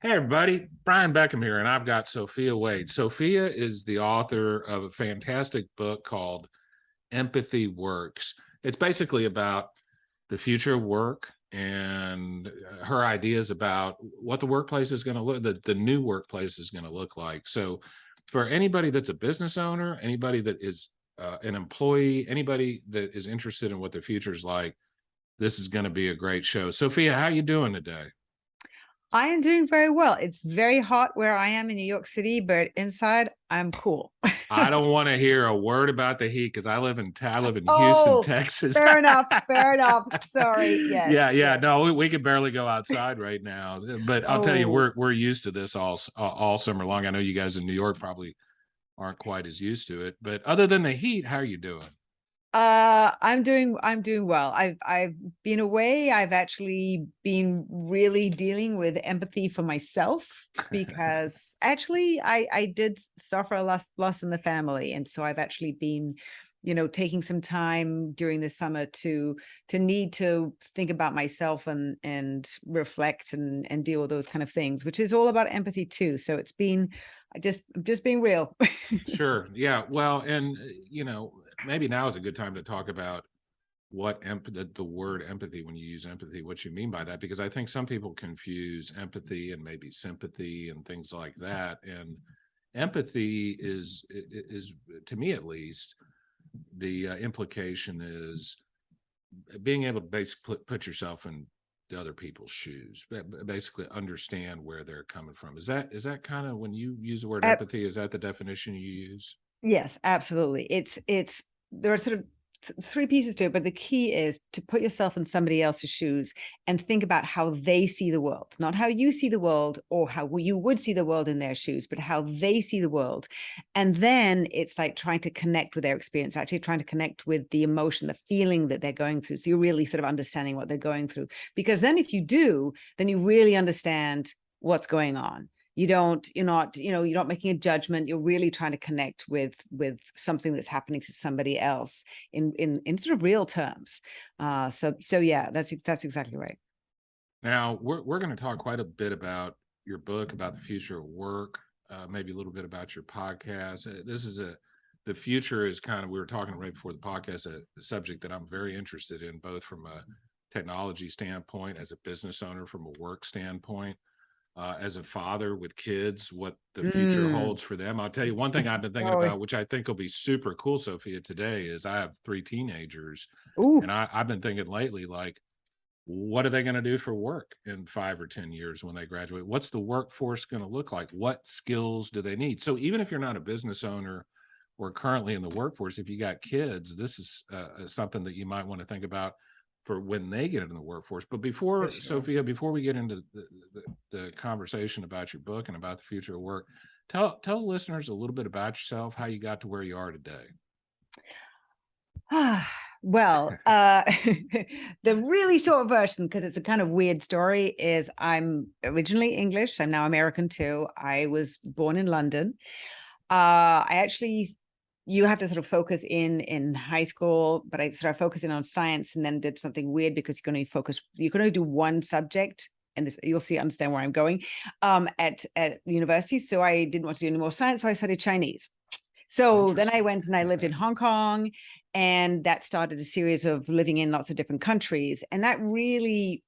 Hey everybody, Brian Beckham here, and I've got Sophia Wade. Sophia is the author of a fantastic book called Empathy Works. It's basically about the future of work and her ideas about what the workplace is going to look, the new workplace is going to look like. So for anybody that's a business owner, anybody that is an employee, anybody that is interested in what the future is like, this is going to be a great show. Sophia, how you doing today? I am doing very well. It's very hot where I am in New York City, but inside I'm cool. I don't want to hear a word about the heat because I live in Houston, Oh, Texas. fair enough. Fair enough. Sorry. Yes. Yeah. Yes. No, we can barely go outside right now. But I'll tell you, Oh, we're used to this all summer long. I know you guys in New York probably aren't quite as used to it. But other than the heat, how are you doing? I'm doing well. I've been away. I've actually been really dealing with empathy for myself because actually I did suffer a loss in the family. And so I've actually been, taking some time during the summer to need to think about myself and reflect and deal with those kind of things, which is all about empathy too. So it's been just being real. Sure. Yeah. Well, and maybe now is a good time to talk about what the word empathy, when you use empathy, what you mean by that, because I think some people confuse empathy and maybe sympathy and things like that. And empathy is to me at least, the implication is being able to basically put yourself in the other people's shoes, basically understand where they're coming from. Is that kind of, when you use the word Uh, empathy, is that the definition you use? Yes, absolutely. It's there are sort of three pieces to it, but the key is to put yourself in somebody else's shoes and think about how they see the world, not how you see the world or how you would see the world in their shoes, but how they see the world. And then it's like trying to connect with their experience, actually trying to connect with the emotion, the feeling that they're going through. So you're really sort of understanding what they're going through. Because then if you do, then you really understand what's going on. You're not making a judgment. You're really trying to connect with something that's happening to somebody else in sort of real terms. So yeah, that's exactly right. Now we're going to talk quite a bit about your book, about the future of work, maybe a little bit about your podcast. The future is kind of, we were talking right before the podcast, a subject that I'm very interested in, both from a technology standpoint, as a business owner, from a work standpoint, as a father with kids, what the future Mm. holds for them. I'll tell you one thing I've been thinking Oh, about, which I think will be super cool, Sophia, today, is I have three teenagers, and ooh. I've been thinking lately, like, what are they going to do for work in 5 or 10 years when they graduate? What's the workforce going to look like? What skills do they need? So even if you're not a business owner or currently in the workforce, if you got kids, this is something that you might want to think about for when they get into the workforce. But For before, sure. Sophia, before we get into the conversation about your book and about the future of work, tell listeners a little bit about yourself, how you got to where you are today. Well, the really short version, because it's a kind of weird story, is I'm originally English. I'm now American too. I was born in London. I actually, you have to sort of focus in high school, but I started focusing on science and then did something weird because you can only do one subject. And this, you'll see, understand where I'm going, at university. So I didn't want to do any more science. So I studied Chinese. So then I Interesting. went and I lived in Hong Kong, and that started a series of living in lots of different countries. And that really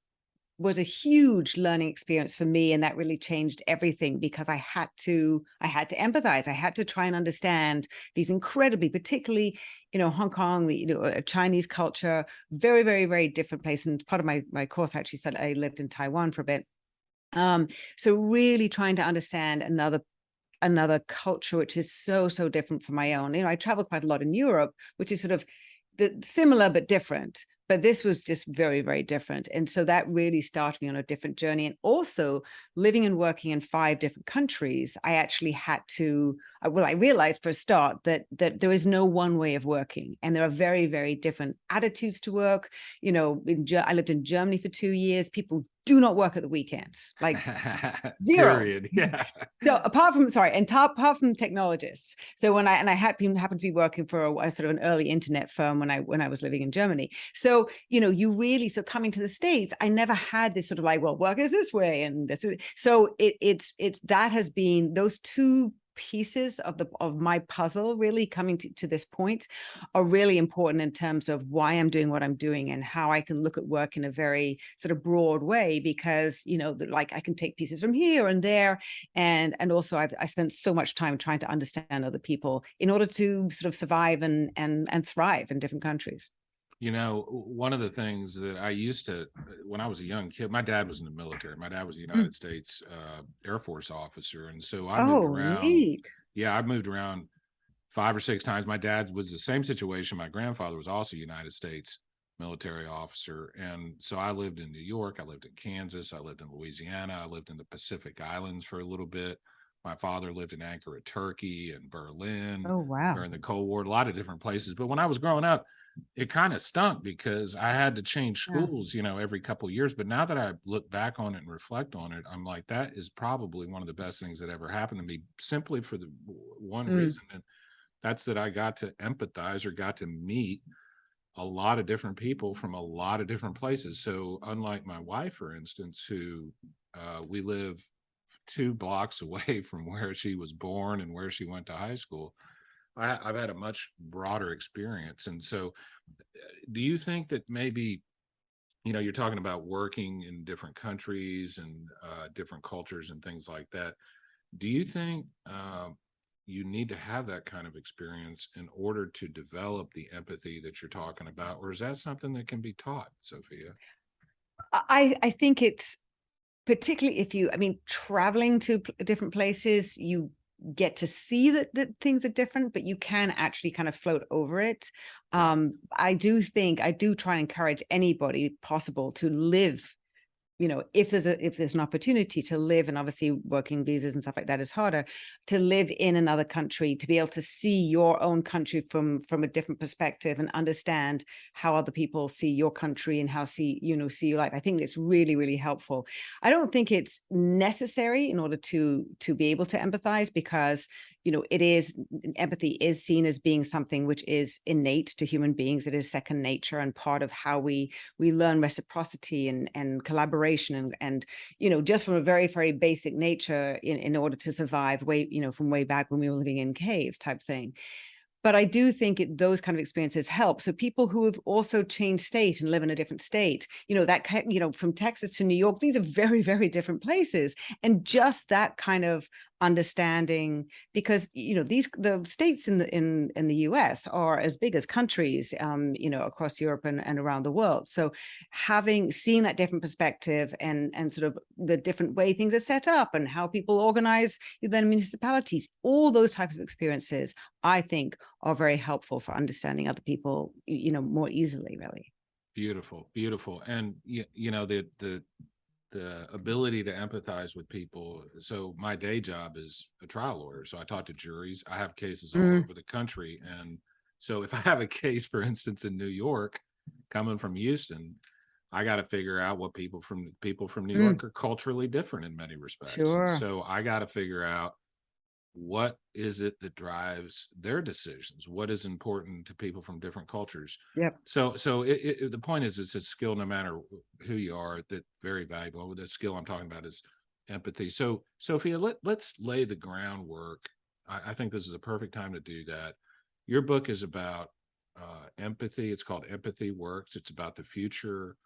was a huge learning experience for me. And that really changed everything because I had to empathize. I had to try and understand these incredibly, particularly, Hong Kong, a Chinese culture, very, very, very different place. And part of my course actually said I lived in Taiwan for a bit. So really trying to understand another culture which is so different from my own. I travel quite a lot in Europe, which is sort of similar but different, but this was just very, very different. And so that really started me on a different journey. And also living and working in 5 different countries, I actually had to, I realized for a start that there is no one way of working, and there are very, very different attitudes to work. I lived in Germany for 2 years. People do not work at the weekends, like zero. Period. Yeah. No, apart from, sorry, and apart from technologists. So when I happened to be working for a sort of an early internet firm when I was living in Germany. So, you know, you really, so coming to the States, I never had this sort of like, well, work is this way. And this is, so it's that has been those two pieces of my puzzle really coming to this point are really important in terms of why I'm doing what I'm doing and how I can look at work in a very sort of broad way, because, you know, like I can take pieces from here and there. And also I spent so much time trying to understand other people in order to sort of survive and thrive in different countries. You know, one of the things that I used to, when I was a young kid, my dad was in the military. My dad was a United States Air Force officer. And so I moved Oh, around. neat. Yeah, I moved around 5 or 6 times. My dad was the same situation. My grandfather was also a United States military officer. And so I lived in New York. I lived in Kansas. I lived in Louisiana. I lived in the Pacific Islands for a little bit. My father lived in Ankara, Turkey, and Berlin Oh, wow. during the Cold War, a lot of different places. But when I was growing up, it kind of stunk because I had to change Yeah. schools, you know, every couple of years. But now that I look back on it and reflect on it, I'm like, that is probably one of the best things that ever happened to me, simply for the one reason. And that's that I got to empathize or got to meet a lot of different people from a lot of different places. So unlike my wife, for instance, who we live 2 blocks away from where she was born and where she went to high school, I've had a much broader experience. And so do you think that maybe, you know, you're talking about working in different countries and different cultures and things like that. Do you think you need to have that kind of experience in order to develop the empathy that you're talking about? Or is that something that can be taught, Sophia? I think it's particularly if you, I mean, traveling to different places, you get to see that things are different, but you can actually kind of float over it. Yeah. I do try and encourage anybody possible to live, you know, if there's an opportunity to live, and obviously working visas and stuff like that is harder, to live in another country, to be able to see your own country from a different perspective and understand how other people see your country and how see your life. I think it's really, really helpful. I don't think it's necessary in order to be able to empathize, because, you know, empathy is seen as being something which is innate to human beings. It is second nature and part of how we learn reciprocity and collaboration and you know, just from a very, very basic nature in order to survive from way back when we were living in caves type thing. But I do think those kind of experiences help. So people who have also changed state and live in a different state, you know, from Texas to New York, these are very, very different places. And just that kind of understanding, because, you know, the states in the US are as big as countries, you know, across Europe and around the world. So seeing that different perspective and sort of the different way things are set up and how people organize their municipalities, all those types of experiences, I think, are very helpful for understanding other people, you know, more easily, really. Beautiful, beautiful. And you know, the ability to empathize with people. So my day job is a trial lawyer. So I talk to juries. I have cases all over the country. And so if I have a case, for instance, in New York, coming from Houston, I got to figure out what people from New York are culturally different in many respects. And Sure. so I got to figure out what is it that drives their decisions, what is important to people from different cultures. Yep. So the point is, it's a skill, no matter who you are, that very valuable. The skill I'm talking about is empathy. So Sophia, let's lay the groundwork. I think this is a perfect time to do that. Your book is about empathy. It's called Empathy Works. It's about the future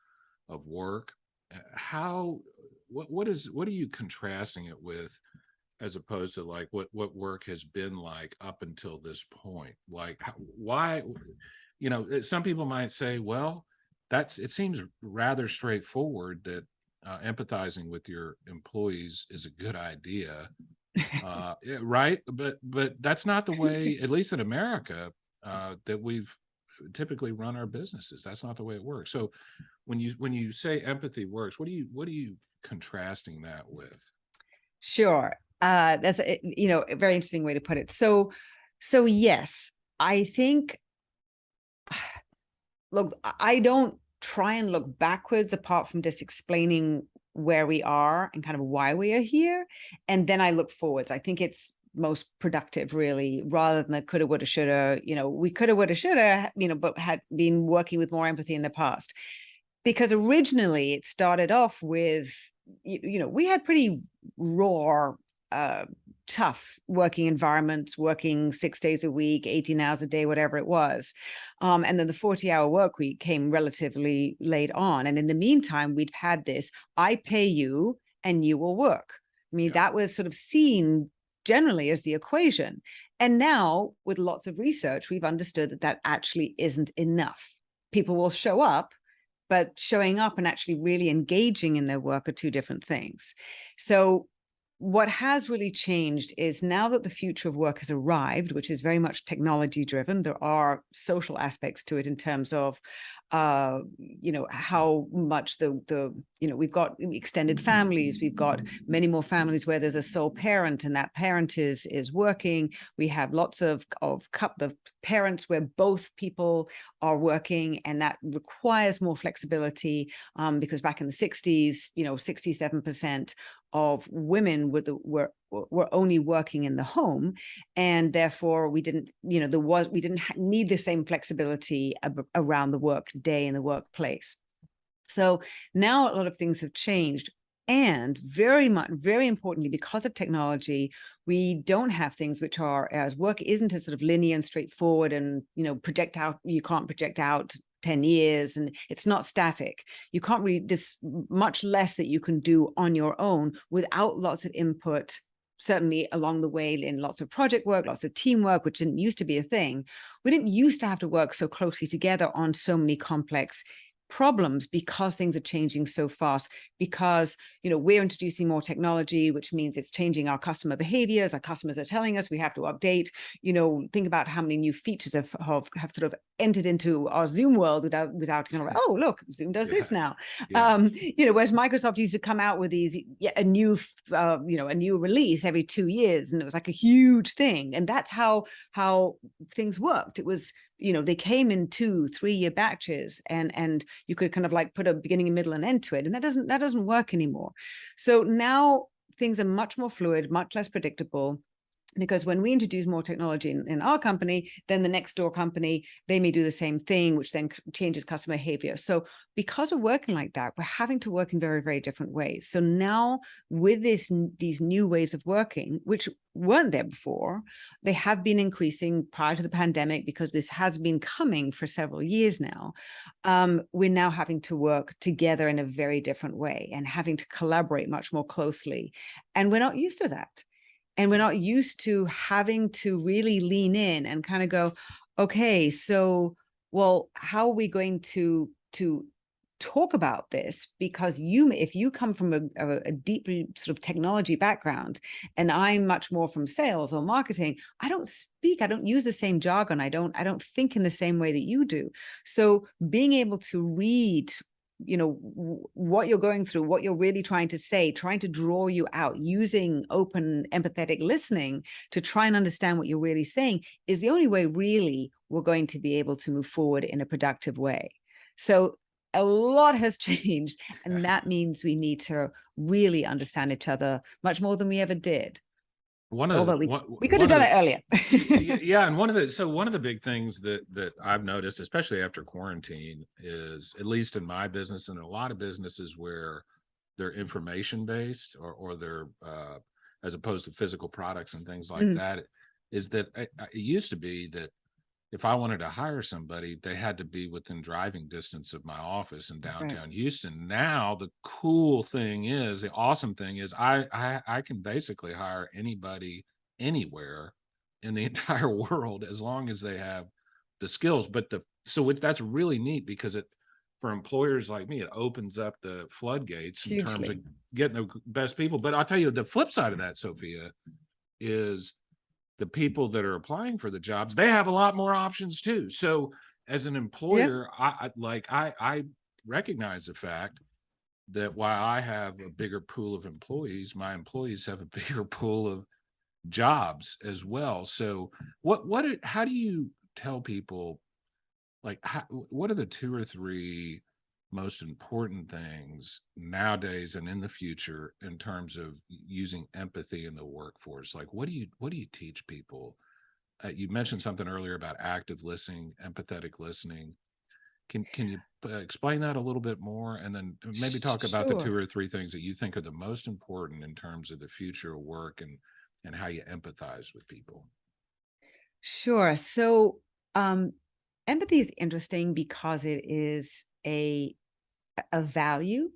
of work. What are you contrasting it with, as opposed to like what work has been like up until this point? Like why, you know, some people might say, well, it seems rather straightforward that empathizing with your employees is a good idea, yeah, right? But that's not the way, at least in America, that we've typically run our businesses. That's not the way it works. So when you say empathy works, what are you contrasting that with? Sure. That's you know, a very interesting way to put it. So yes, I think, look, I don't try and look backwards apart from just explaining where we are and kind of why we are here. And then I look forwards. I think it's most productive, really, rather than the coulda, woulda, shoulda. We coulda, woulda, shoulda, but had been working with more empathy in the past. Because originally it started off with, we had pretty raw, tough working environments, working 6 days a week, 18 hours a day, whatever it was. And then the 40-hour work week came relatively late on. And in the meantime, we'd had this, I pay you and you will work. I mean, that was sort of seen generally as the equation. And now with lots of research, we've understood that that actually isn't enough. People will show up, but showing up and actually really engaging in their work are two different things. So what has really changed is now that the future of work has arrived, which is very much technology driven, there are social aspects to it in terms of, how much we've got extended families, we've got many more families where there's a sole parent and that parent is working. We have lots of parents where both people are working, and that requires more flexibility, because back in the 60s, 67% of women were only working in the home, and therefore we didn't need the same flexibility around the work day in the workplace. So now a lot of things have changed, and very importantly, because of technology, we don't have things which are, as work isn't as sort of linear and straightforward, and project out. You can't project out 10 years, and it's not static. You can't really, there's much less that you can do on your own without lots of input, certainly along the way, in lots of project work, lots of teamwork, which didn't used to be a thing. We didn't used to have to work so closely together on so many complex problems, because things are changing so fast, because we're introducing more technology, which means it's changing our customer behaviors. Our customers are telling us we have to update. Think about how many new features have sort of entered into our Zoom world without oh, look, Zoom does this now. Whereas Microsoft used to come out with a new release every 2 years, and it was like a huge thing. And that's how things worked. It was, they came in 2-3 year batches, and you could kind of like put a beginning, a middle, and end to it. And that doesn't work anymore. So now things are much more fluid, much less predictable. Because when we introduce more technology in our company, then the next door company, they may do the same thing, which then changes customer behavior. So because we're working like that, we're having to work in very, very different ways. So now with these new ways of working, which weren't there before, they have been increasing prior to the pandemic, because this has been coming for several years now. We're now having to work together in a very different way and having to collaborate much more closely. And we're not used to that. And we're not used to having to really lean in and kind of go, okay, so, well, how are we going to talk about this? Because if you come from a deeply sort of technology background, and I'm much more from sales or marketing, I don't use the same jargon. I don't think in the same way that you do. So being able to read what you're going through, what you're really trying to say, trying to draw you out, using open, empathetic listening to try and understand what you're really saying, is the only way really we're going to be able to move forward in a productive way. So a lot has changed, and that means we need to really understand each other much more than we ever did. Although we could have done it earlier. Yeah, and one of the big things that I've noticed, especially after quarantine, is, at least in my business and a lot of businesses where they're information based, or they're as opposed to physical products and things like that, is that it used to be that if I wanted to hire somebody, they had to be within driving distance of my office in downtown Houston. Now, the awesome thing is I can basically hire anybody anywhere in the entire world, as long as they have the skills. But that's really neat, because for employers like me, it opens up the floodgates in terms of getting the best people. But I'll tell you, the flip side of that, Sophia, is the people that are applying for the jobs, they have a lot more options too. So as an employer, I recognize the fact that while I have a bigger pool of employees, my employees have a bigger pool of jobs as well. So how do you tell people, like, what are the 2 or 3 most important things nowadays and in the future in terms of using empathy in the workforce? Like, what do you teach people? You mentioned something earlier about active listening, empathetic listening. Can you explain that a little bit more, and then maybe talk about the two Sure. or three things that you think are the most important in terms of the future of work and how you empathize with people? Sure. So, empathy is interesting because it is a value,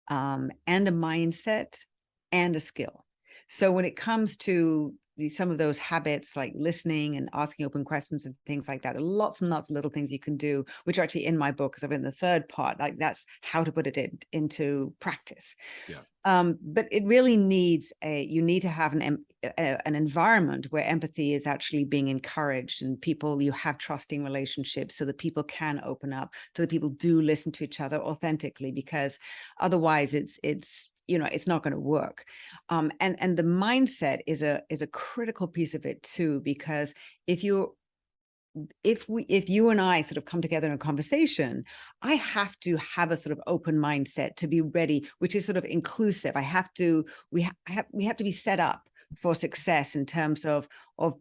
and a mindset and a skill. So when it comes to some of those habits like listening and asking open questions and things like that, there are lots and lots of little things you can do, which are actually in my book because I've written the third part. Like that's how to put it into practice. Yeah. But it really needs you need to have an environment where empathy is actually being encouraged, and you have trusting relationships so that people can open up, so that people do listen to each other authentically, because otherwise it's not going to work. And the mindset is a critical piece of it too, because if you and I sort of come together in a conversation, I have to have a sort of open mindset to be ready, which is sort of inclusive. We have to be set up for success in terms of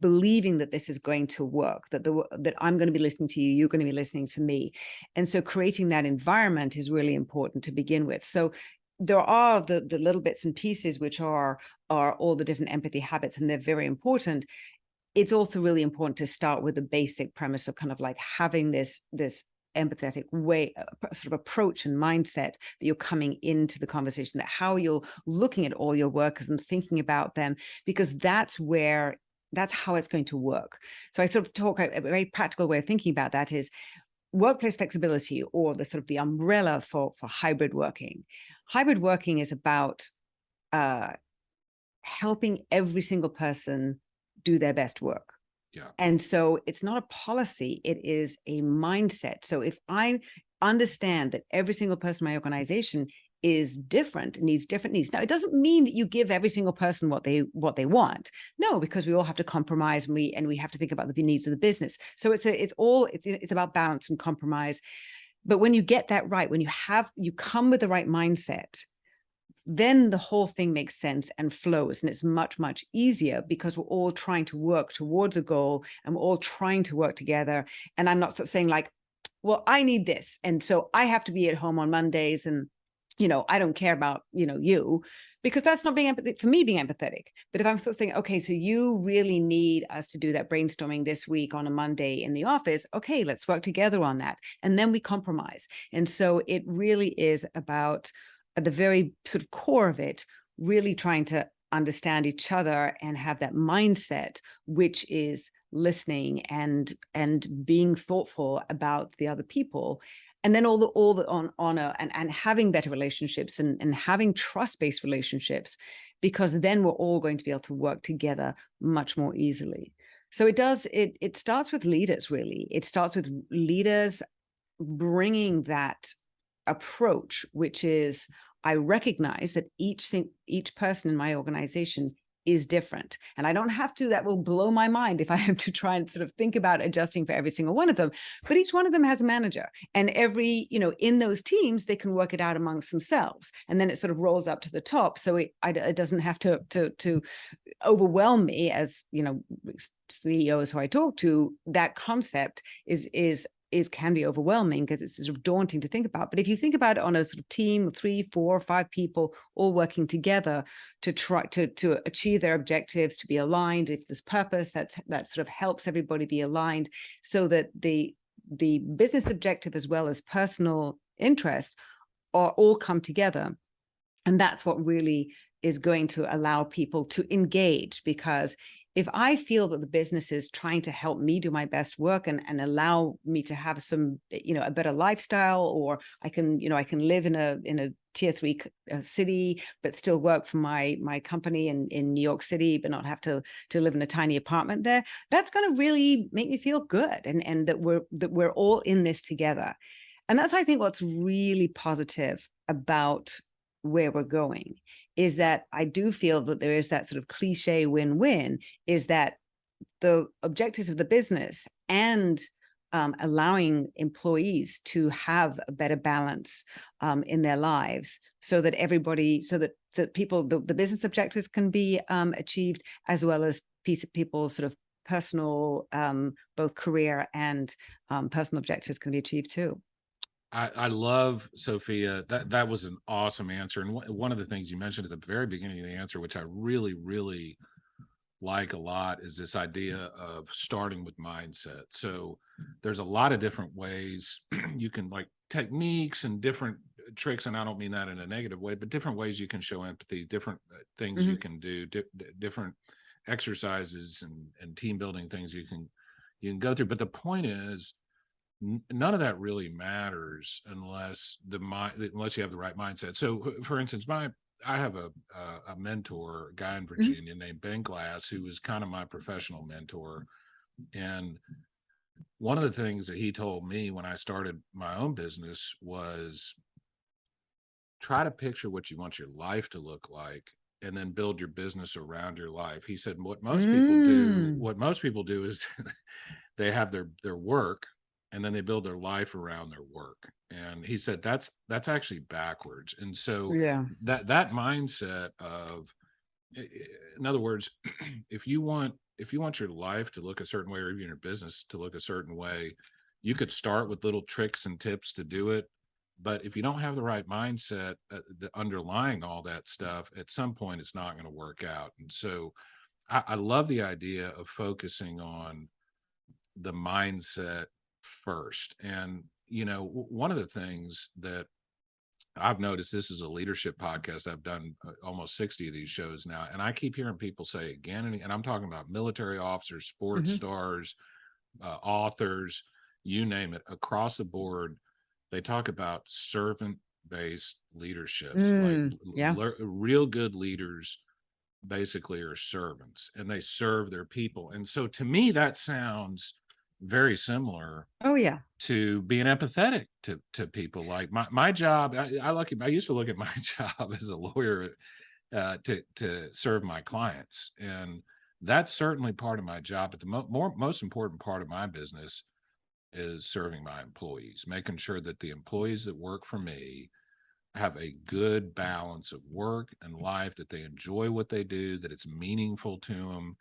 believing that this is going to work, that I'm going to be listening to you, you're going to be listening to me. And so creating that environment is really important to begin with. So there are the little bits and pieces which are all the different empathy habits, and they're very important. It's also really important to start with the basic premise of kind of like having this empathetic way, sort of approach and mindset that you're coming into the conversation, that how you're looking at all your workers and thinking about them, because that's how it's going to work. So I sort of talk a very practical way of thinking about that is workplace flexibility, or the sort of the umbrella for hybrid working. Hybrid working is about helping every single person do their best work. Yeah. And so it's not a policy, it is a mindset. So if I understand that every single person in my organization is different, needs different needs. Now, it doesn't mean that you give every single person what they want. No, because we all have to compromise, and we have to think about the needs of the business. So it's about balance and compromise. But when you get that right, when you come with the right mindset, then the whole thing makes sense and flows, and it's much, much easier because we're all trying to work towards a goal, and we're all trying to work together. And I'm not sort of saying like, well, I need this, and so I have to be at home on Mondays, and I don't care about you, because that's not being empathetic for me, being empathetic. But if I'm sort of saying, okay, so you really need us to do that brainstorming this week on a Monday in the office, okay, let's work together on that, and then we compromise. And so it really is about, at the very sort of core of it, really trying to understand each other and have that mindset, which is listening and being thoughtful about the other people. And then all the honor and having better relationships and having trust-based relationships, because then we're all going to be able to work together much more easily. So it starts with leaders, really. It starts with leaders bringing that approach, which is, I recognize that each person in my organization is different. And I don't have to, that will blow my mind if I have to try and sort of think about adjusting for every single one of them. But each one of them has a manager, and in those teams, they can work it out amongst themselves. And then it sort of rolls up to the top. So it doesn't have to overwhelm me as, CEOs who I talk to. That concept can be overwhelming because it's sort of daunting to think about. But if you think about it on a sort of team of 3, 4, 5 people all working together to try to achieve their objectives, to be aligned, if there's purpose, that sort of helps everybody be aligned, so that the business objective as well as personal interests are all come together. And that's what really is going to allow people to engage, because if I feel that the business is trying to help me do my best work and allow me to have some, a better lifestyle, or I can live in a tier 3 city, but still work for my company in New York City, but not have to live in a tiny apartment there, that's going to really make me feel good. And that we're all in this together. And that's, I think, what's really positive about where we're going, is that I do feel that there is that sort of cliche win-win, is that the objectives of the business and allowing employees to have a better balance in their lives, so that everybody, so that people, the business objectives can be achieved, as well as people's sort of personal, both career and personal objectives can be achieved too. I love Sophia. That was an awesome answer. And one of the things you mentioned at the very beginning of the answer, which I really, really like a lot, is this idea of starting with mindset. So there's a lot of different ways you can, like, techniques and different tricks, and I don't mean that in a negative way, but different ways you can show empathy, different things you can do, different exercises and team building things you can go through. But the point is, none of that really matters unless unless you have the right mindset. So, for instance, I have a mentor, a guy in Virginia named Ben Glass, who was kind of my professional mentor. And one of the things that he told me when I started my own business was, try to picture what you want your life to look like, and then build your business around your life. He said, what most people do is they have their work, and then they build their life around their work. And he said that's actually backwards. And so Yeah. that mindset of, in other words, if you want your life to look a certain way, or even your business to look a certain way, you could start with little tricks and tips to do it. But if you don't have the right mindset, underlying all that stuff, at some point it's not going to work out. And so I love the idea of focusing on the mindset first. And, one of the things that I've noticed, this is a leadership podcast. I've done almost 60 of these shows now, and I keep hearing people say again and again, and I'm talking about military officers, sports stars, authors, you name it, across the board. They talk about servant-based leadership. Like, real good leaders basically are servants, and they serve their people. And so to me, that sounds very similar Oh yeah. to being empathetic to people. Like my job, I used to look at my job as a lawyer to serve my clients, and that's certainly part of my job. But the most important part of my business is serving my employees, making sure that the employees that work for me have a good balance of work and life, that they enjoy what they do, that it's meaningful to them.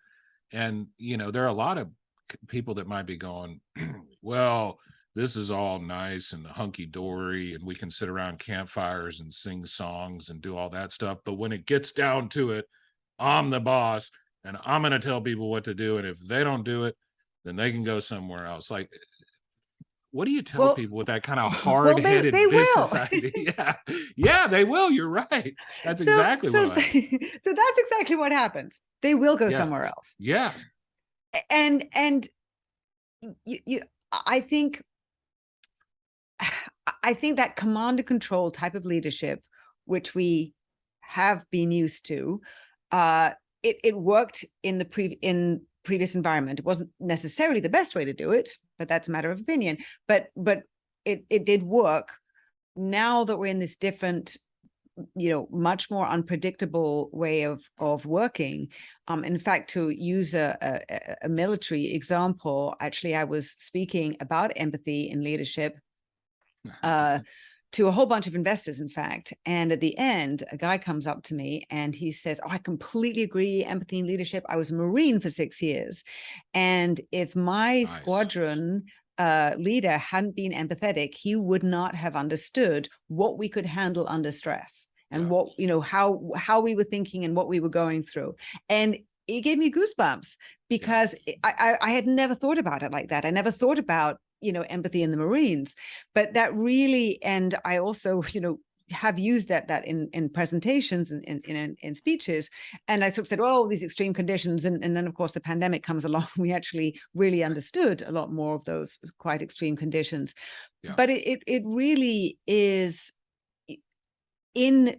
And there are a lot of people that might be going, well, this is all nice and hunky-dory, and we can sit around campfires and sing songs and do all that stuff, but when it gets down to it, I'm the boss, and I'm going to tell people what to do, and if they don't do it, then they can go somewhere else. Like, what do you tell people with that kind of hard-headed they business will. idea? Yeah, they will. You're right. That's exactly what I mean. So that's exactly what happens. They will go somewhere else. Yeah. And I think that command and control type of leadership, which we have been used to, it worked in previous environment. It wasn't necessarily the best way to do it, but that's a matter of opinion. But it did work. Now that we're in this different, much more unpredictable way of working. In fact, to use a military example, actually, I was speaking about empathy in leadership to a whole bunch of investors, in fact. And at the end, a guy comes up to me and he says, oh, I completely agree. Empathy in leadership. I was a Marine for 6 years. And if my squadron leader hadn't been empathetic, he would not have understood what we could handle under stress, and what, how we were thinking and what we were going through. And it gave me goosebumps, because I had never thought about it like that. I never thought about, empathy in the Marines, but that really, and I also, have used that in presentations and in speeches. And I sort of said, oh, these extreme conditions. And then, of course, the pandemic comes along. We actually really understood a lot more of those quite extreme conditions. Yeah. But it really is in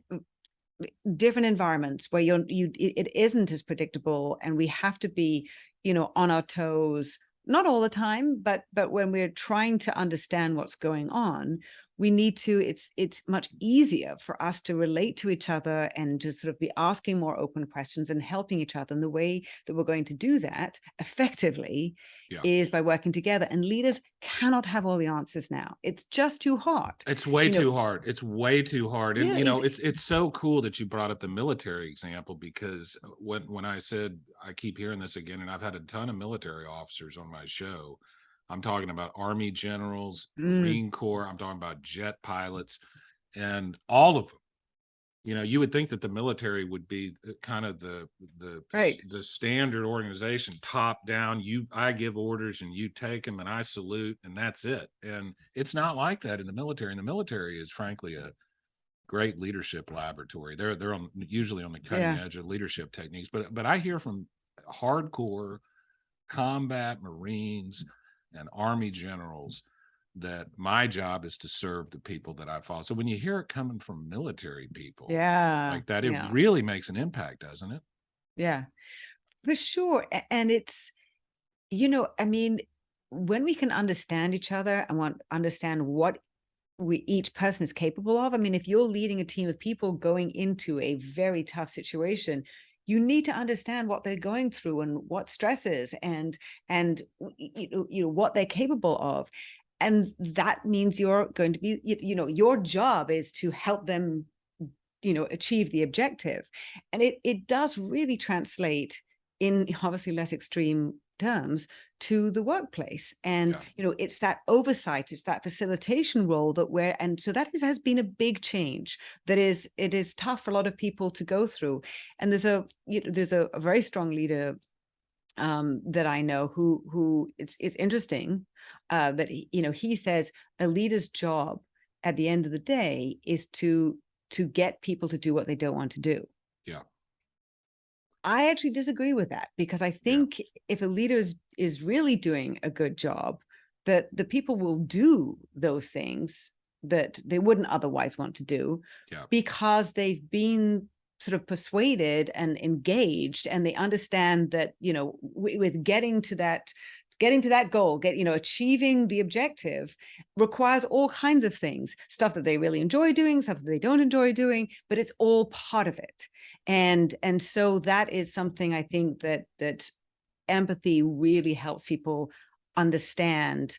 different environments where it isn't as predictable, and we have to be, on our toes, not all the time, but when we're trying to understand what's going on, we need to, it's much easier for us to relate to each other and to sort of be asking more open questions and helping each other. And the way that we're going to do that effectively is by working together. And leaders cannot have all the answers now. It's just too hard. It's way too hard. It's way too hard. And Yeah, it's so cool that you brought up the military example, because when I said, I keep hearing this again, and I've had a ton of military officers on my show. I'm talking about Army generals, Marine Corps, I'm talking about jet pilots, and all of them. You would think that the military would be kind of the standard organization, top down. I give orders and you take them and I salute and that's it. And it's not like that in the military. And the military is frankly a great leadership laboratory. They're usually on the cutting edge of leadership techniques. But I hear from hardcore combat Marines and Army generals that my job is to serve the people that I follow. So when you hear it coming from military people like that, it really makes an impact, doesn't it? Yeah, for sure. And it's, I mean, when we can understand each other and understand what each person is capable of. I mean, if you're leading a team of people going into a very tough situation, you need to understand what they're going through and what stresses and what they're capable of. And that means you're going to be, your job is to help them, achieve the objective. And it does really translate in obviously less extreme terms to the workplace. And, it's that oversight, it's that facilitation role and so that has been a big change. It is tough for a lot of people to go through. And there's a very strong leader that I know who it's interesting that he says a leader's job at the end of the day is to get people to do what they don't want to do. Yeah. I actually disagree with that, because I think if a leader is really doing a good job, that the people will do those things that they wouldn't otherwise want to do because they've been sort of persuaded and engaged, and they understand that, with getting to that goal, achieving the objective requires all kinds of things, stuff that they really enjoy doing, stuff that they don't enjoy doing, but it's all part of it. And so that is something I think that empathy really helps people understand,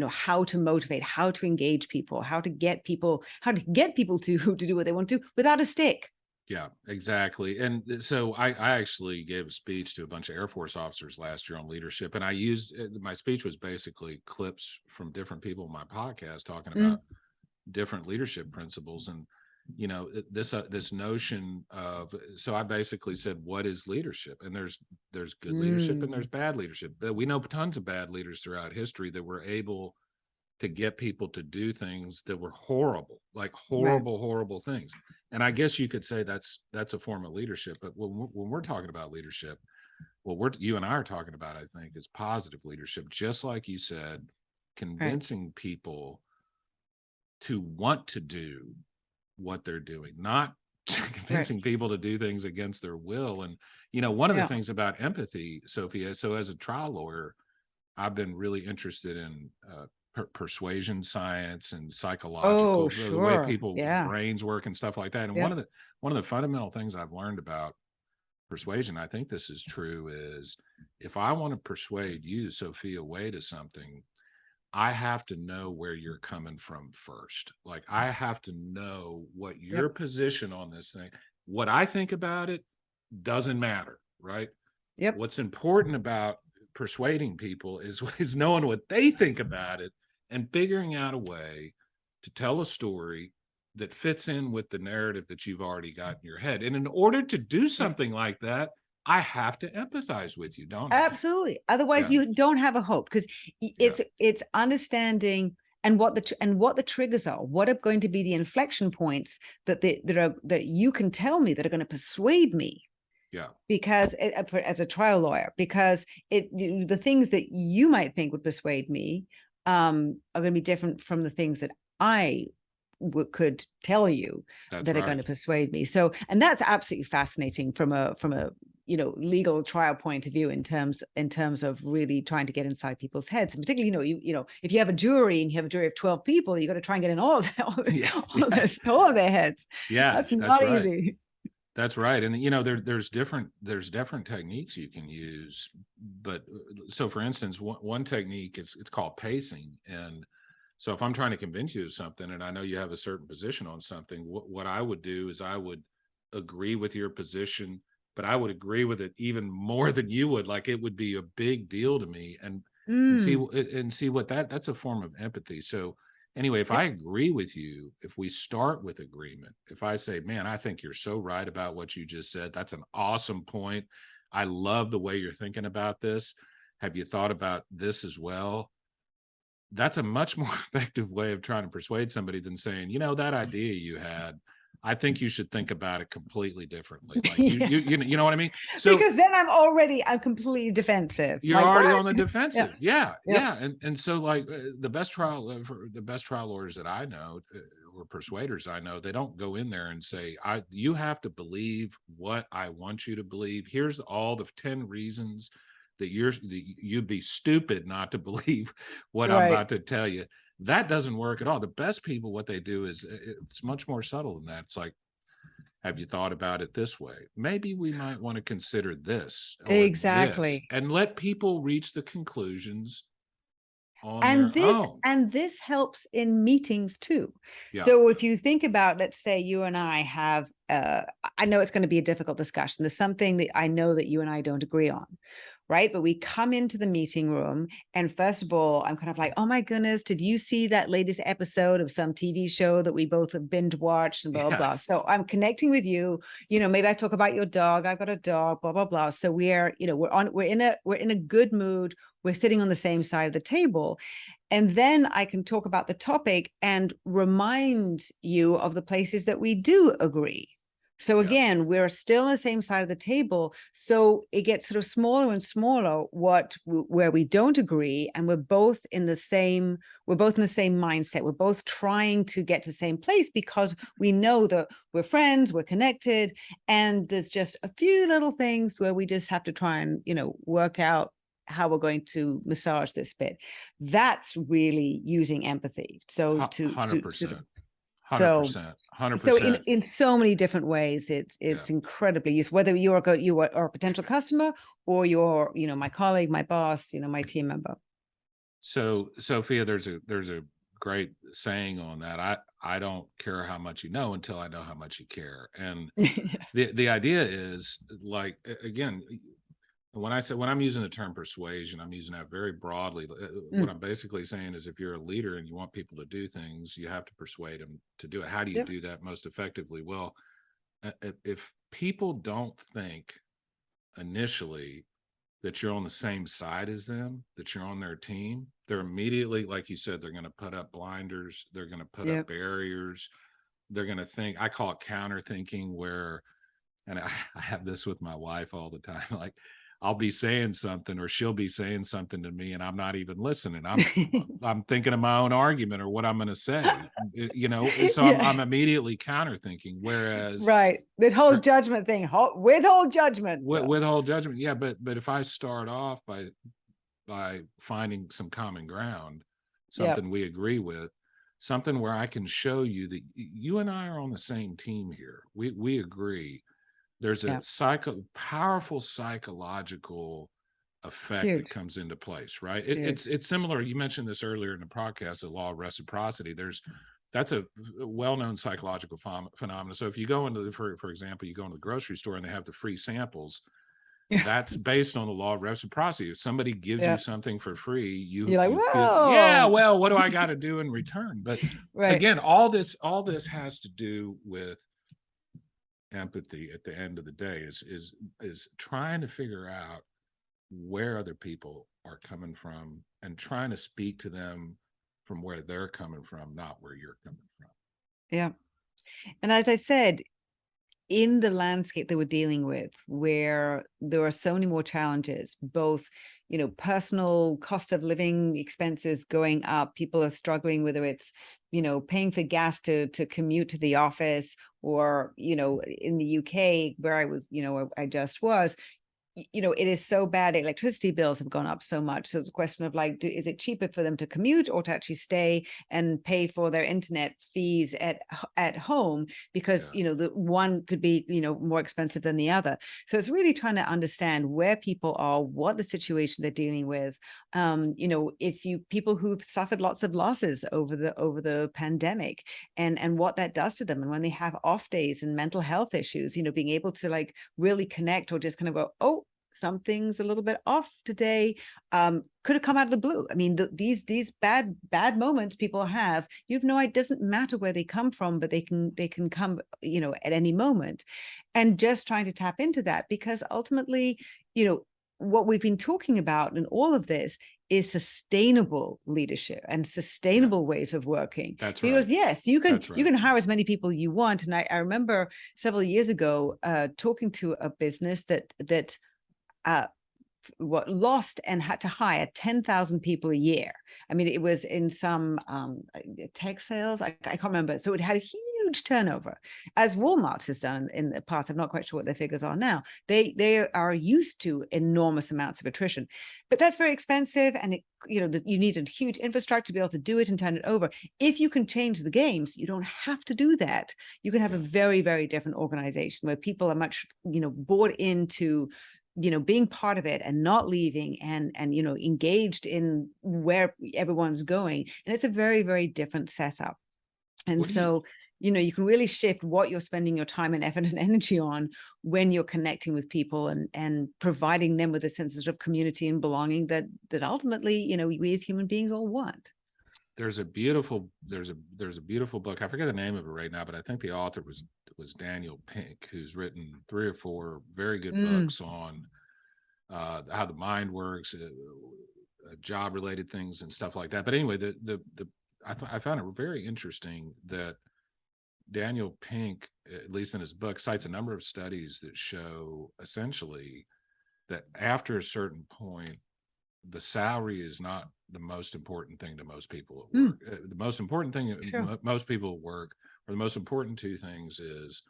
how to motivate, how to engage people, how to get people to do what they want to without a stick. Yeah, exactly. And so I actually gave a speech to a bunch of Air Force officers last year on leadership. And I used, my speech was basically clips from different people on my podcast talking about different leadership principles. And, this notion of, so I basically said, what is leadership? And there's good leadership and there's bad leadership. We know tons of bad leaders throughout history that were able to get people to do things that were horrible, like horrible things. And I guess you could say that's a form of leadership. But when we're talking about leadership, what you and I are talking about, I think, is positive leadership. Just like you said, convincing people to want to do what they're doing, not convincing people to do things against their will. And, one of the things about empathy, Sophie, so as a trial lawyer, I've been really interested in persuasion science and psychological, the way people's brains work and stuff like that. And one of the fundamental things I've learned about persuasion, I think this is true, is if I want to persuade you, Sophia Wade, to something, I have to know where you're coming from first. Like, I have to know what your position on this thing, what I think about it doesn't matter, right? What's important about persuading people is knowing what they think about it and figuring out a way to tell a story that fits in with the narrative that you've already got in your head. And in order to do something like that, I have to empathize with you, don't I? Absolutely. Otherwise, you don't have a hope, because it's understanding and what the triggers are. What are going to be the inflection points that you can tell me that are going to persuade me? Yeah. Because as a trial lawyer, because the things that you might think would persuade me are going to be different from the things that I could tell you that are going to persuade me. So, and that's absolutely fascinating from a legal trial point of view in terms of really trying to get inside people's heads. And particularly, if you have a jury and you have a jury of 12 people, you got to try and get in all of their heads. Yeah, That's that's not right. easy. That's right. And there's different techniques you can use. But so for instance, one technique it's called pacing. And so if I'm trying to convince you of something and I know you have a certain position on something, what I would do is I would agree with your position, but I would agree with it even more than you would. Like it would be a big deal to me, and see what that's a form of empathy. So anyway, if I agree with you, if we start with agreement, if I say, man, I think you're so right about what you just said, that's an awesome point. I love the way you're thinking about this. Have you thought about this as well? That's a much more effective way of trying to persuade somebody than saying, that idea you had, I think you should think about it completely differently. Like you know what I mean? So because then I'm completely defensive. you're Like, already what? on the defensive. Yeah. Yep. And so like the best trial lawyers that I know, or persuaders I know, they don't go in there and say, you have to believe what I want you to believe. Here's all the 10 reasons that you'd be stupid not to believe what I'm about to tell you. That doesn't work at all. The best people, what they do is it's much more subtle than that. It's like, have you thought about it this way? Maybe we might want to consider this or this, Exactly. and let people reach the conclusions on And their own. this helps in meetings too. Yeah. So if you think about, let's say you and I have, I know it's going to be a difficult discussion. There's something that I know that you and I don't agree on, right? But we come into the meeting room, and first of all, I'm kind of like, oh my goodness, did you see that latest episode of some TV show that we both have binge watched and blah, blah, blah. So I'm connecting with you, maybe I talk about your dog. I've got a dog, blah, blah, blah. So we're in a good mood. We're sitting on the same side of the table. And then I can talk about the topic and remind you of the places that we do agree. So again, we're still on the same side of the table. So it gets sort of smaller and smaller where we don't agree. And we're both in the same mindset. We're both trying to get to the same place because we know that we're friends, we're connected. And there's just a few little things where we just have to try and, work out how we're going to massage this bit. That's really using empathy. So 100%. 100%. So in so many different ways, it's incredibly useful, whether you are a potential customer or you're, my colleague, my boss, my team member. So Sophia, there's a great saying on that. I don't care how much you know until I know how much you care. And the idea is, like, again, when I'm using the term persuasion, I'm using that very broadly. What I'm basically saying is, if you're a leader and you want people to do things, you have to persuade them to do it. How do you do that most effectively? Well, if people don't think initially that you're on the same side as them, that you're on their team, they're immediately, like you said, they're going to put up blinders. They're going to put up barriers. They're going to think, I call it counter thinking, and I have this with my wife all the time. Like, I'll be saying something or she'll be saying something to me and I'm not even listening. I'm thinking of my own argument or what I'm going to say, so I'm immediately counter thinking. Whereas that whole judgment thing, withhold judgment. Withhold judgment. Yeah. But if I start off by finding some common ground, something we agree with, something where I can show you that you and I are on the same team here. We agree. There's a powerful psychological effect that comes into place, right? It's similar. You mentioned this earlier in the podcast, the law of reciprocity. That's a well-known psychological phenomenon. So if you go into for example, you go into the grocery store and they have the free samples, that's based on the law of reciprocity. If somebody gives you something for free, you're like, feel, well, what do I got to do in return? But again, all this has to do with empathy. At the end of the day, is trying to figure out where other people are coming from and trying to speak to them from where they're coming from, not where you're coming from. And as I said, in the landscape that we're dealing with, where there are so many more challenges, both personal cost of living expenses going up, people are struggling, whether it's paying for gas to commute to the office, or in the UK where I was, I just was, it is so bad. Electricity bills have gone up so much. So it's a question of like, is it cheaper for them to commute or to actually stay and pay for their internet fees at home? Because, Yeah. the one could be, more expensive than the other. So it's really trying to understand where people are, what the situation they're dealing with. If people who've suffered lots of losses over the pandemic, and what that does to them. And when they have off days and mental health issues, being able to like really connect, or just kind of go, oh, something's a little bit off today, could have come out of the blue. I mean, these bad moments people have, no idea, it doesn't matter where they come from, but they can come, at any moment. And just trying to tap into that, because ultimately, what we've been talking about in all of this is sustainable leadership and sustainable ways of working. That's Because right. yes, you can That's right. hire as many people you want. And I remember several years ago talking to a business that lost and had to hire 10,000 people a year. I mean, it was in some tech sales. I can't remember. So it had a huge turnover, as Walmart has done in the past. I'm not quite sure what their figures are now. They are used to enormous amounts of attrition, but that's very expensive, and you need a huge infrastructure to be able to do it and turn it over. If you can change the games, you don't have to do that. You can have a very, very different organization where people are much bought into being part of it and not leaving, and engaged in where everyone's going. And it's a very, very different setup. And What do you so, you can really shift what you're spending your time and effort and energy on when you're connecting with people, and providing them with a sense of community and belonging that ultimately, we as human beings all want. there's a beautiful book. I forget the name of it right now, but I think the author was Daniel Pink, who's written 3 or 4 very good books on how the mind works, job related things and stuff like that. But anyway, I found it very interesting that Daniel Pink, at least in his book, cites a number of studies that show essentially that after a certain point, the salary is not the most important thing to most people at work. The most important thing most people at work, or the most important 2 things, is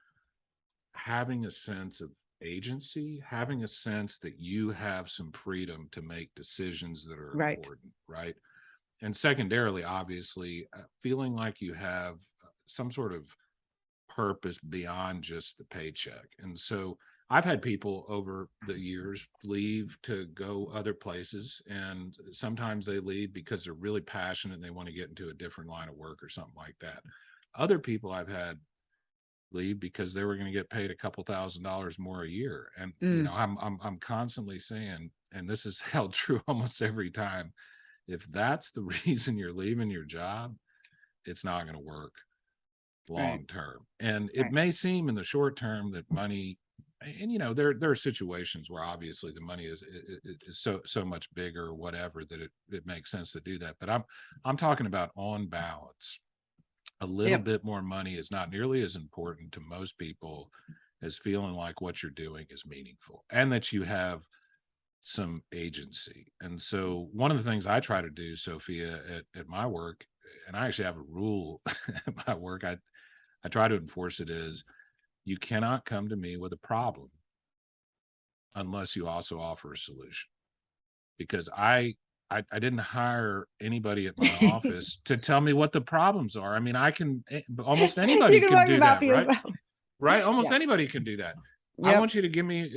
having a sense of agency, having a sense that you have some freedom to make decisions that are important, right? And secondarily, obviously, feeling like you have some sort of purpose beyond just the paycheck. And so I've had people over the years leave to go other places, and sometimes they leave because they're really passionate and they want to get into a different line of work or something like that. Other people I've had leave because they were going to get paid a couple $1,000s more a year. And I'm constantly saying, and this is held true almost every time, if that's the reason you're leaving your job, it's not going to work long term. And it may seem in the short term that money, and there are situations where obviously the money is so much bigger or whatever that it makes sense to do that. But I'm talking about, on balance, a little bit more money is not nearly as important to most people as feeling like what you're doing is meaningful and that you have some agency. And so one of the things I try to do, Sophia, at my work, and I actually have a rule at my work, I try to enforce it, is you cannot come to me with a problem unless you also offer a solution. Because I didn't hire anybody at my office to tell me what the problems are. I mean, almost anybody can do that, right? Right? Almost anybody can do that. I want you to give me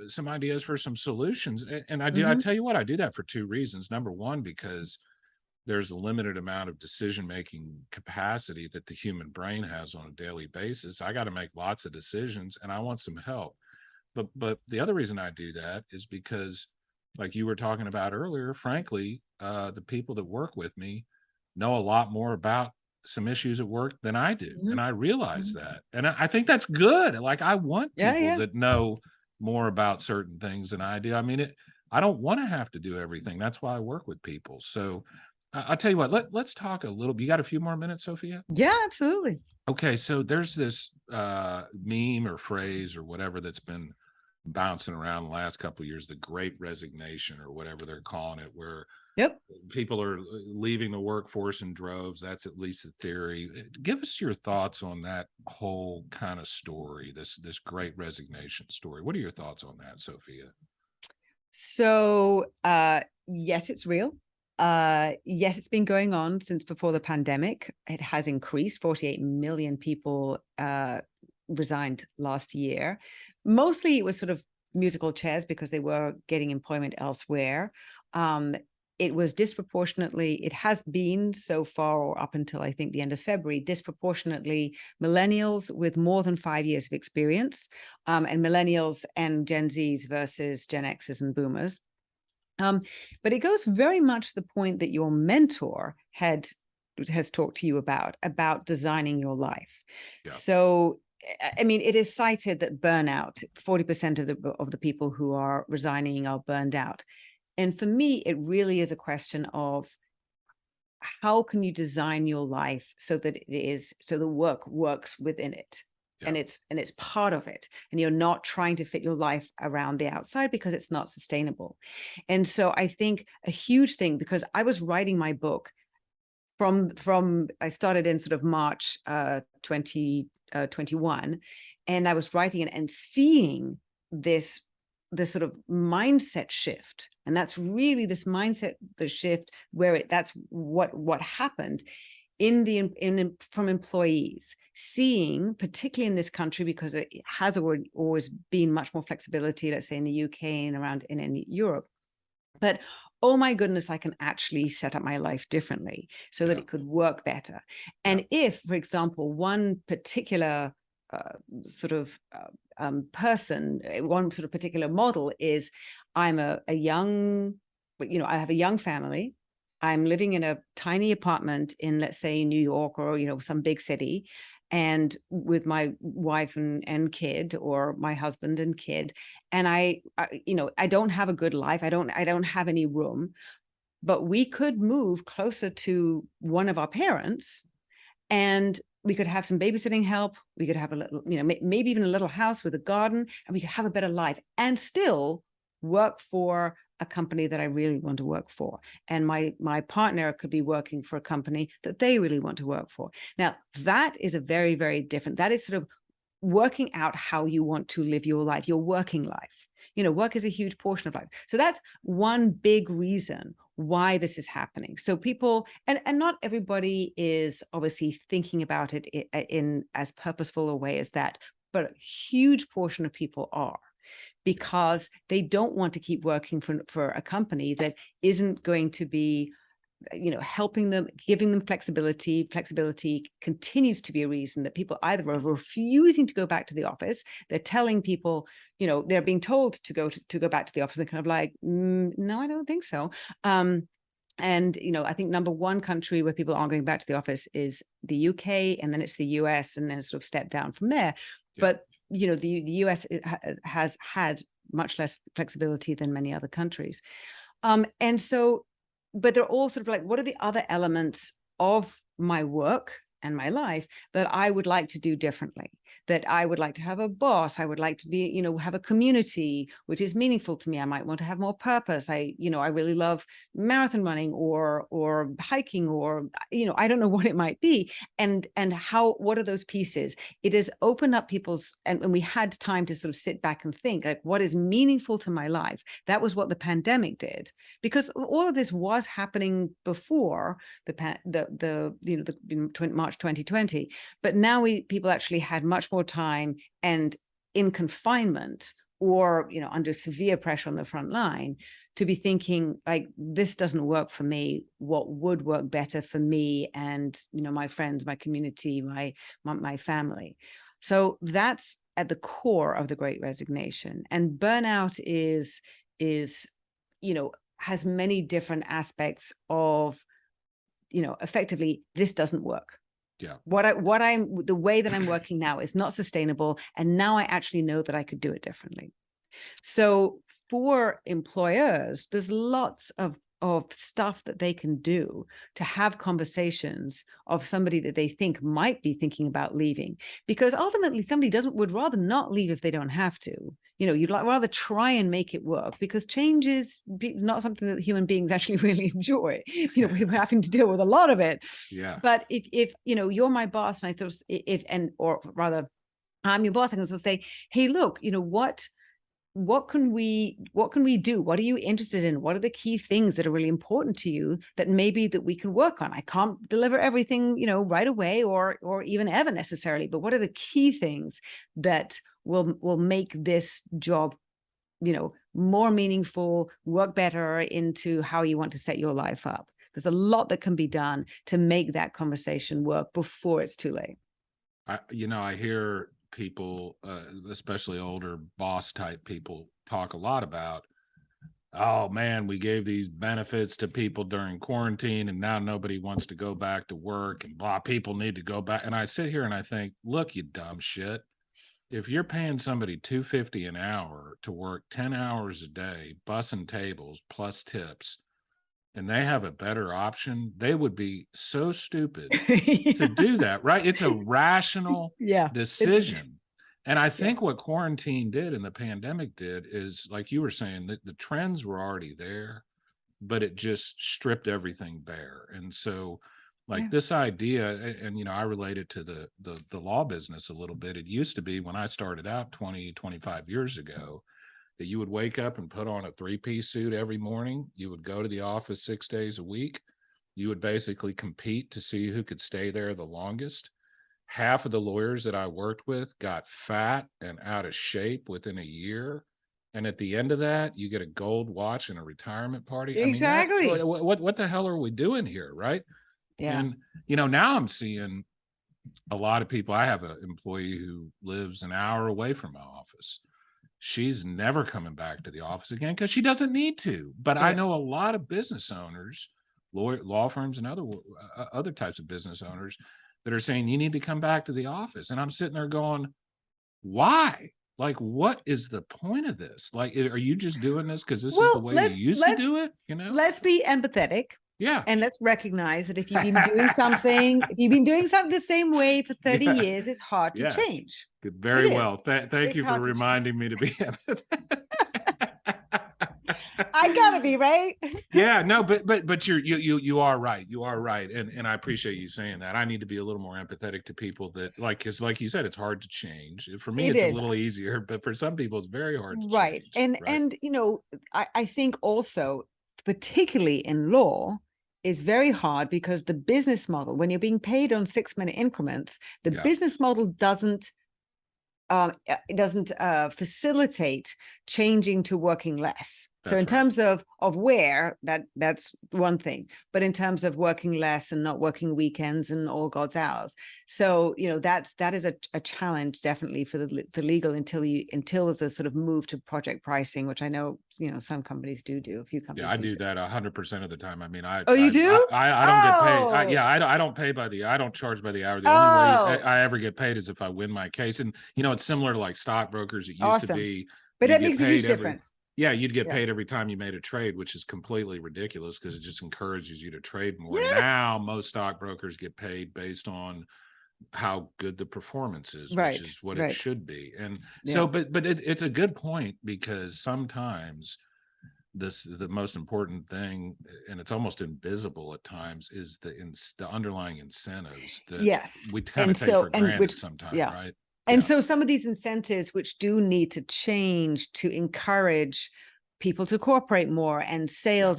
some ideas for some solutions. And I do. I tell you what, I do that for 2 reasons. Number one, because there's a limited amount of decision-making capacity that the human brain has on a daily basis. I got to make lots of decisions, and I want some help. But the other reason I do that is because, like you were talking about earlier, frankly, the people that work with me know a lot more about some issues at work than I do. And I realize that. And I think that's good. Like, I want people that know more about certain things than I do. I mean, I don't want to have to do everything. That's why I work with people. So I'll tell you what, let's talk a little. You got a few more minutes, Sophia? Yeah, absolutely. Okay. So there's this meme or phrase or whatever that's been bouncing around the last couple of years, the Great Resignation or whatever they're calling it, where people are leaving the workforce in droves. That's at least the theory. Give us your thoughts on that whole kind of story, this Great Resignation story. What are your thoughts on that, Sophia? So, yes, it's real. Yes, it's been going on since before the pandemic. It has increased. 48 million people resigned last year. Mostly it was sort of musical chairs because they were getting employment elsewhere. It was disproportionately, it has been so far, or up until I think the end of February, disproportionately millennials with more than 5 years of experience, and millennials and Gen Zs versus Gen Xs and boomers. But it goes very much to the point that your mentor has talked to you about designing your life. Yeah. So, I mean, it is cited that burnout, 40% of the people who are resigning are burned out. And for me, it really is a question of how can you design your life so that the work works within it. Yeah. And it's part of it, and you're not trying to fit your life around the outside because it's not sustainable. And so I think a huge thing, because I was writing my book from I started in sort of March 2021, and I was writing it and seeing this sort of mindset shift. And that's really this mindset, the shift where that's what happened from employees, seeing, particularly in this country, because it has always been much more flexibility, let's say in the UK and around in Europe. But oh my goodness, I can actually set up my life differently so that it could work better. And if, for example, one particular person, one sort of particular model is, I'm a young, I have a young family. I'm living in a tiny apartment in, let's say, New York or, some big city, and with my wife and kid, or my husband and kid. And I don't have a good life. I don't have any room, but we could move closer to one of our parents, and we could have some babysitting help. We could have a little, maybe even a little house with a garden, and we could have a better life and still work for a company that I really want to work for. And my partner could be working for a company that they really want to work for. Now, that is a very, very different, that is sort of working out how you want to live your life, your working life. Work is a huge portion of life. So that's one big reason why this is happening. So people, and not everybody is obviously thinking about it in as purposeful a way as that, but a huge portion of people are, because they don't want to keep working for a company that isn't going to be, helping them, giving them flexibility. Flexibility continues to be a reason that people either are refusing to go back to the office. They're telling people, they're being told to go back to the office. They're kind of like, no, I don't think so. And, I think number one country where people aren't going back to the office is the UK, and then it's the US, and then it's sort of stepped down from there. Yeah. But, the US has had much less flexibility than many other countries. And so, but they're all sort of like, what are the other elements of my work and my life that I would like to do differently? That I would like to have a boss. I would like to be, have a community which is meaningful to me. I might want to have more purpose. I really love marathon running or hiking, or, I don't know what it might be. And what are those pieces? It has opened up people's, and we had time to sort of sit back and think, like, what is meaningful to my life? That was what the pandemic did, because all of this was happening before March 2020, but now people actually had much more time, and in confinement, or under severe pressure on the front line, to be thinking, like, this doesn't work for me. What would work better for me and my friends, my community, my family? So that's at the core of the Great Resignation. And burnout is has many different aspects of, effectively, this doesn't work. Yeah. The way that I'm working now is not sustainable. And now I actually know that I could do it differently. So for employers, there's lots of stuff that they can do to have conversations of somebody that they think might be thinking about leaving, because ultimately somebody would rather not leave if they don't have to. You'd rather try and make it work, because change is not something that human beings actually really enjoy. We're having to deal with a lot of it. Yeah. But if you're my boss, and I sort of, or rather I'm your boss, I can sort of say, hey, look, what what can we do? What are you interested in? What are the key things that are really important to you that maybe that we can work on? I can't deliver everything, right away or even ever necessarily, but what are the key things that will make this job, more meaningful, work better into how you want to set your life up? There's a lot that can be done to make that conversation work before it's too late. I hear people, especially older boss type people, talk a lot about, oh man, we gave these benefits to people during quarantine and now nobody wants to go back to work and blah, people need to go back. And I sit here and I think, look, you dumb shit. If you're paying somebody $2.50 an hour to work 10 hours a day, bussing tables plus tips, and they have a better option, they would be so stupid to do that, right? It's a rational decision. And I think what quarantine did and the pandemic did is, like you were saying, that the trends were already there, but it just stripped everything bare. And so like this idea, and I relate it to the law business a little bit. It used to be when I started out 25 years ago, that you would wake up and put on a 3-piece suit every morning. You would go to the office 6 days a week. You would basically compete to see who could stay there the longest. Half of the lawyers that I worked with got fat and out of shape within a year. And at the end of that, you get a gold watch and a retirement party. Exactly. I mean, what the hell are we doing here, right? Yeah. And, now I'm seeing a lot of people. I have an employee who lives an hour away from my office. She's never coming back to the office again because she doesn't need to. But I know a lot of business owners, law firms and other types of business owners that are saying you need to come back to the office. And I'm sitting there going, why? Like, what is the point of this? Like, are you just doing this because this is the way you used to do it? Let's be empathetic. Yeah. And let's recognize that if you've been doing something, the same way for 30 years, it's hard to change. Very well. Thank you for reminding me to be empathetic. I gotta be, right? Yeah, no, but you are right. You are right. And I appreciate you saying that. I need to be a little more empathetic to people that because like you said, it's hard to change. For me, it's a little easier, but for some people it's very hard to change. And I think also, particularly in law, is very hard because the business model, when you're being paid on 6-minute increments, the business model doesn't facilitate changing to working less. So in terms of where, that's one thing, but in terms of working less and not working weekends and all God's hours. So, that is a challenge definitely for the legal until there's a sort of move to project pricing, which I know, some companies do, a few companies. Yeah, I do that 100% of the time. I mean, you do? I don't get paid. I don't pay I don't charge by the hour. The only way I ever get paid is if I win my case. And, it's similar to like stockbrokers. It used to be. But it makes a huge difference. Yeah, you'd get paid every time you made a trade, which is completely ridiculous because it just encourages you to trade more. Yes. Now, most stockbrokers get paid based on how good the performance is, which is what it should be. And so, but it's a good point because sometimes the most important thing, and it's almost invisible at times, is the underlying incentives that we kind of take for granted sometimes, right? And so some of these incentives, which do need to change to encourage people to cooperate more, and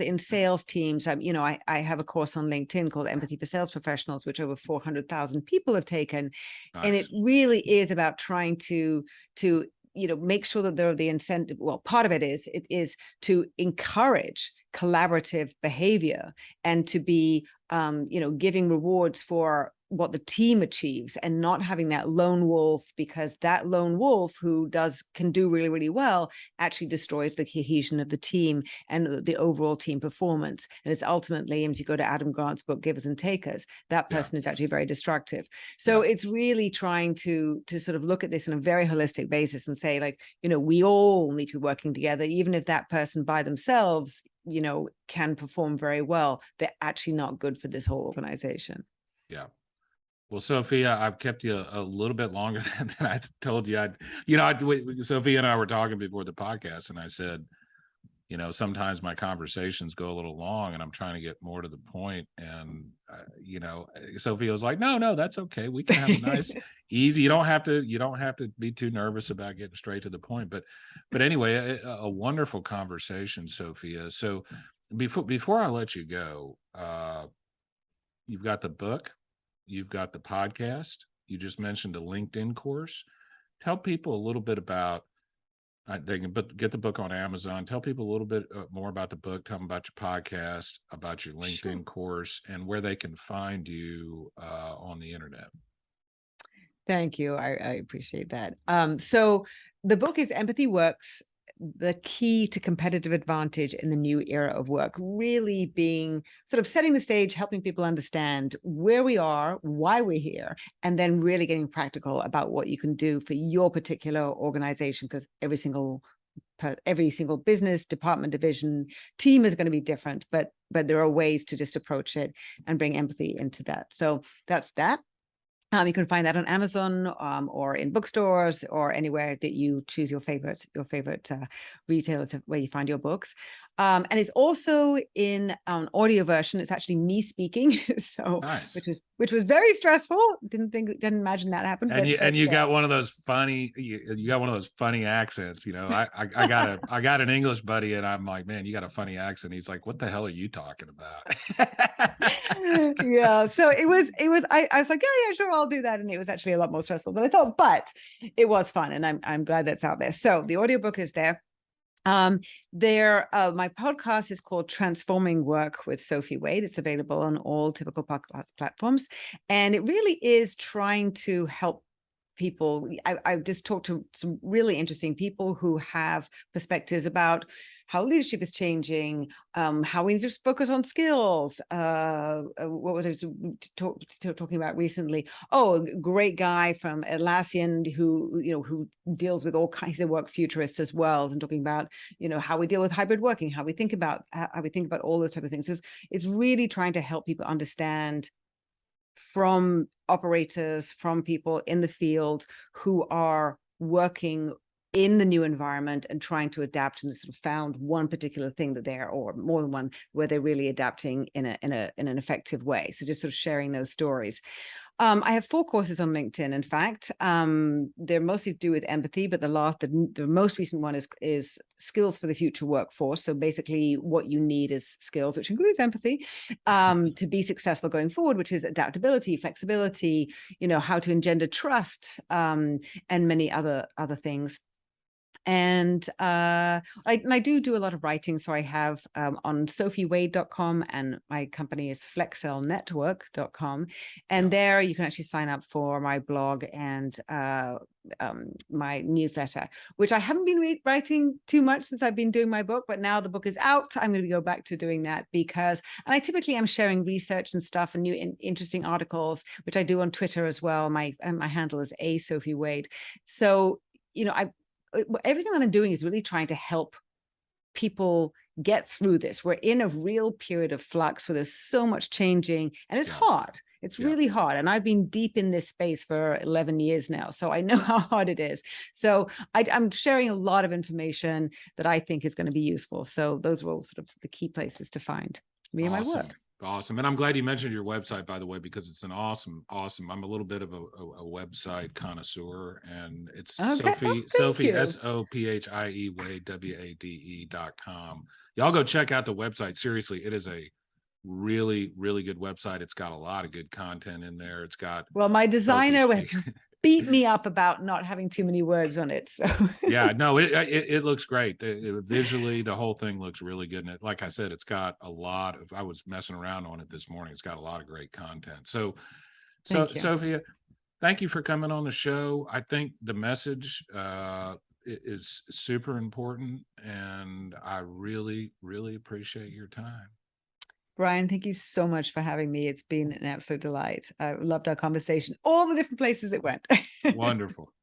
in sales teams. I have a course on LinkedIn called Empathy for Sales Professionals, which over 400,000 people have taken. Nice. And it really is about trying to make sure that there are the incentive. Well, part of it is to encourage collaborative behavior and to be, giving rewards for what the team achieves and not having that lone wolf, because that lone wolf who can do really, really well actually destroys the cohesion of the team and the overall team performance. And it's ultimately, if you go to Adam Grant's book, Givers and Takers, that person is actually very destructive. So it's really trying to sort of look at this on a very holistic basis and say, like, we all need to be working together, even if that person by themselves, can perform very well, they're actually not good for this whole organization. Yeah. Well, Sophia, I've kept you a little bit longer than I told you. Sophia and I were talking before the podcast, and I said, sometimes my conversations go a little long and I'm trying to get more to the point. And, Sophie was like, no, that's okay. We can have a nice, easy, you don't have to be too nervous about getting straight to the point. But anyway, a wonderful conversation, Sophia. So before I let you go, you've got the book, you've got the podcast, you just mentioned a LinkedIn course. Tell people a little bit about, they can get the book on Amazon. Tell people a little bit more about the book. Tell them about your podcast, about your LinkedIn Sure. course, and where they can find you on the internet. Thank you. I appreciate that. So the book is Empathy Works, the key to competitive advantage in the new era of work, really being sort of setting the stage, helping people understand where we are, why we're here, and then really getting practical about what you can do for your particular organization, because every single business, department, division, team is going to be different, but there are ways to just approach it and bring empathy into that. So that's that. You can find that on Amazon or in bookstores or anywhere that you choose your favorite retailer where you find your books. And it's also in an audio version. It's actually me speaking, so Nice. which was very stressful. Didn't imagine that happened. And but you got one of those funny, accents. I got an English buddy, and I'm like, man, you got a funny accent. He's like, what the hell are you talking about? Yeah, so it was I was like, yeah, sure, I'll do that. And it was actually a lot more stressful than I thought, but it was fun, and I'm glad that's out there. So the audiobook is there. My podcast is called Transforming Work with Sophie Wade. It's available on all typical podcast platforms, and it really is trying to help people. I've just talked to some really interesting people who have perspectives about how leadership is changing, how we need to focus on skills. What was I talking about recently? Oh, a great guy from Atlassian who deals with all kinds of work futurists as well, and talking about how we deal with hybrid working, how we think about all those type of things. So it's really trying to help people understand from operators, from people in the field who are working in the new environment and trying to adapt, and sort of found one particular thing that they're, or more than one, where they're really adapting in an effective way. So just sort of sharing those stories. I have 4 courses on LinkedIn. In fact, they're mostly to do with empathy, but the most recent one is skills for the future workforce. So basically what you need is skills, which includes empathy, to be successful going forward, which is adaptability, flexibility, how to engender trust, and many other things. And I do a lot of writing. So I have on sophiewade.com, and my company is flexcelnetwork.com. And there you can actually sign up for my blog and my newsletter, which I haven't been writing too much since I've been doing my book, but now the book is out, I'm going to go back to doing that, and I typically am sharing research and stuff and new interesting articles, which I do on Twitter as well. My handle is Sophie Wade. So, everything that I'm doing is really trying to help people get through this. We're in a real period of flux where there's so much changing, and it's hard. It's really hard. And I've been deep in this space for 11 years now, so I know how hard it is. So I'm sharing a lot of information that I think is going to be useful. So those are all sort of the key places to find me and my work. Awesome. And I'm glad you mentioned your website, by the way, because it's an awesome, I'm a little bit of a website connoisseur, and it's Sophie, Sophie Wade, WADE.com. Y'all go check out the website. Seriously, it is a really, really good website. It's got a lot of good content in there. It's got, well, my designer beat me up about not having too many words on it. So yeah, no, it looks great. Visually, the whole thing looks really good. And like I said, it's got a lot of, I was messing around on it this morning. It's got a lot of great content. So Sophia, thank you for coming on the show. I think the message is super important, and I really, really appreciate your time. Brian, thank you so much for having me. It's been an absolute delight. I loved our conversation, all the different places it went. Wonderful.